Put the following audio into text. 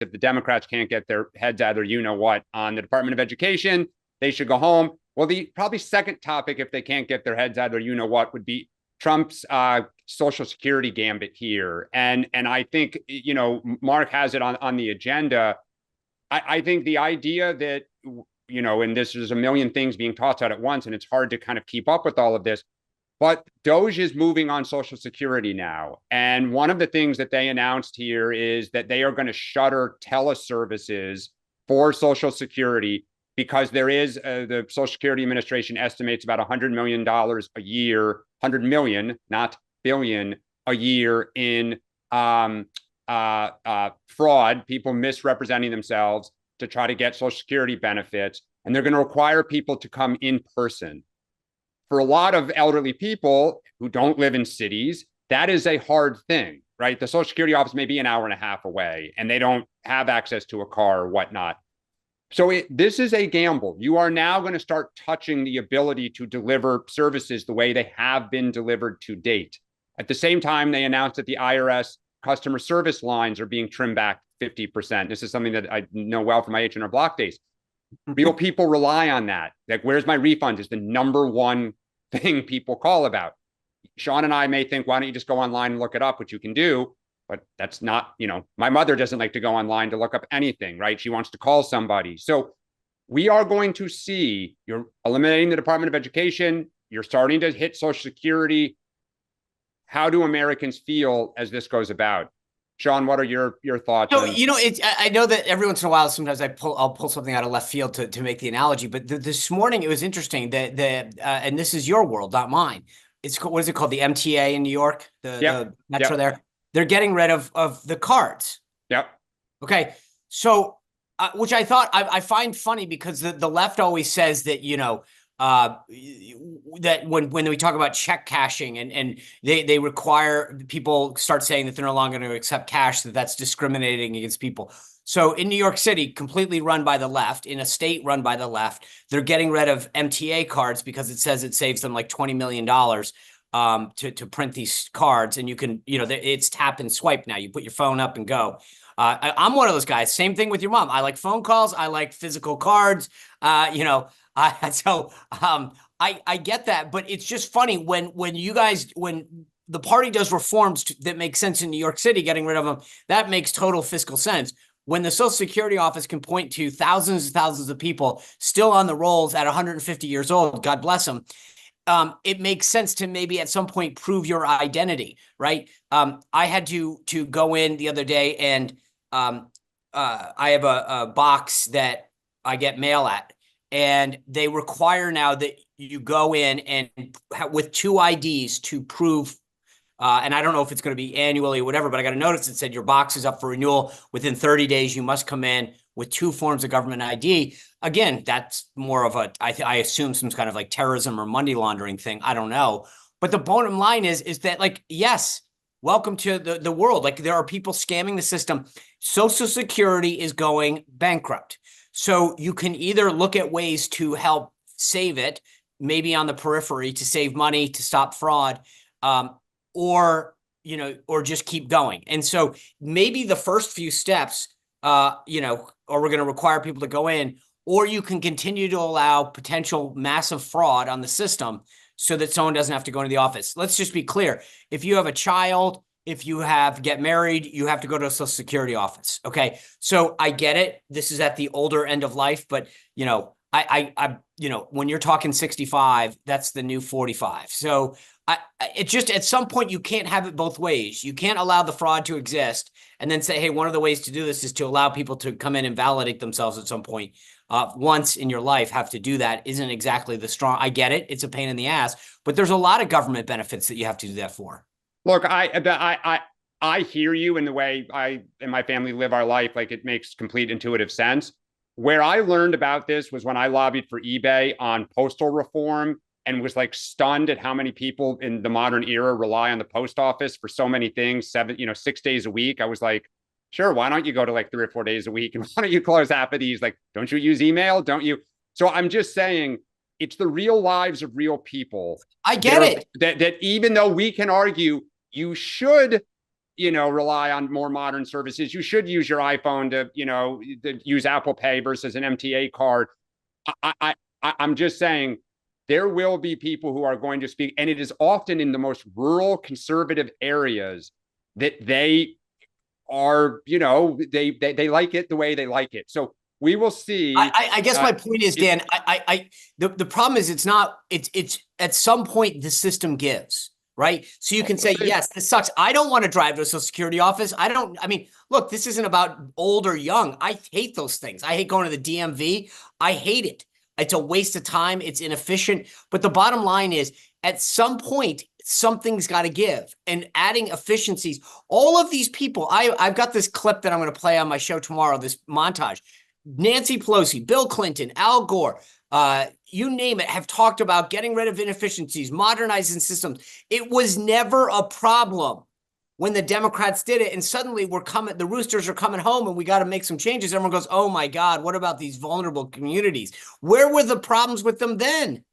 if the Democrats can't get their heads out of their you-know-what on the Department of Education, they should go home. Well, the probably second topic, if they can't get their heads out of their you-know-what, would be Trump's Social Security gambit here. And I think, Mark has it on the agenda. I think the idea that, and this is a million things being tossed out at once, and it's hard to kind of keep up with all of this. But Doge is moving on Social Security now. And one of the things that they announced here is that they are going to shutter teleservices for Social Security because there is the Social Security Administration estimates about $100 million a year, 100 million, not billion, a year in fraud, people misrepresenting themselves to try to get Social Security benefits. And they're going to require people to come in person. For a lot of elderly people who don't live in cities, that is a hard thing, right? The Social Security office may be an hour and a half away and they don't have access to a car or whatnot. So this is a gamble. You are now going to start touching the ability to deliver services the way they have been delivered to date. At the same time, they announced that the IRS customer service lines are being trimmed back 50%. This is something that I know well from my H&R Block days. Real people rely on that. Like, where's my refund is the number one thing people call about. Sean and I may think, why don't you just go online and look it up, which you can do, but that's not, my mother doesn't like to go online to look up anything, right? She wants to call somebody. So we are going to see, you're eliminating the Department of Education, you're starting to hit Social Security. How do Americans feel as this goes about? Sean, what are your thoughts? So, I know that every once in a while, sometimes I'll pull something out of left field to make the analogy. But this morning, it was interesting that and this is your world, not mine. What is it called? The MTA in New York, the metro there. They're getting rid of the cards. Yep. Okay. So, which I thought I find funny because the left always says that, that when we talk about check cashing and they require people start saying that they're no longer going to accept cash, that's discriminating against people. So in New York City, completely run by the left, in a state run by the left, they're getting rid of MTA cards because it says it saves them like $20 million to print these cards. And you can, it's tap and swipe now. You put your phone up and go. I'm one of those guys. Same thing with your mom. I like phone calls. I like physical cards. I get that, but it's just funny when the party does reforms that make sense in New York City, getting rid of them, that makes total fiscal sense. When the Social Security office can point to thousands and thousands of people still on the rolls at 150 years old, God bless them, it makes sense to maybe at some point prove your identity, right? I had to go in the other day and I have a box that I get mail at. And they require now that you go in and with two IDs to prove, and I don't know if it's going to be annually or whatever, but I got a notice that said your box is up for renewal. Within 30 days, you must come in with two forms of government ID. Again, that's more of I assume some kind of like terrorism or money laundering thing. I don't know. But the bottom line is that, like, yes, welcome to the world. Like, there are people scamming the system. Social Security is going bankrupt. So you can either look at ways to help save it, maybe on the periphery to save money, to stop fraud, or just keep going. And so maybe the first few steps, or we're going to require people to go in, or you can continue to allow potential massive fraud on the system so that someone doesn't have to go into the office. Let's just be clear. If you have a child, if you get married, you have to go to a Social Security office. Okay. So I get it. This is at the older end of life, but when you're talking 65, that's the new 45. So it just, at some point you can't have it both ways. You can't allow the fraud to exist and then say, hey, one of the ways to do this is to allow people to come in and validate themselves at some point. Once in your life, have to do that isn't exactly the strong. I get it. It's a pain in the ass, but there's a lot of government benefits that you have to do that for. Look, I hear you in the way I and my family live our life. Like, it makes complete intuitive sense. Where I learned about this was when I lobbied for eBay on postal reform and was like stunned at how many people in the modern era rely on the post office for so many things, 6 days a week. I was like, sure, why don't you go to like 3 or 4 days a week? And why don't you close half of these? Like, don't you use email? Don't you? So I'm just saying, it's the real lives of real people. I get it. That even though we can argue you should rely on more modern services. You should use your iPhone to use Apple Pay versus an MTA card. I'm just saying there will be people who are going to speak, and it is often in the most rural conservative areas that they are, they like it the way they like it. So we will see. I guess my point is, Dan, the problem is it's at some point the system gives, right? So you can say, yes, this sucks. I don't want to drive to a Social Security office. I mean, look, this isn't about old or young. I hate those things. I hate going to the DMV. I hate it. It's a waste of time. It's inefficient. But the bottom line is, at some point, something's got to give. And adding efficiencies, all of these people, I've got this clip that I'm going to play on my show tomorrow, this montage. Nancy Pelosi, Bill Clinton, Al Gore, you name it, have talked about getting rid of inefficiencies, modernizing systems. It was never a problem when the Democrats did it. And suddenly the roosters are coming home and we got to make some changes. Everyone goes, oh my God, what about these vulnerable communities? Where were the problems with them then?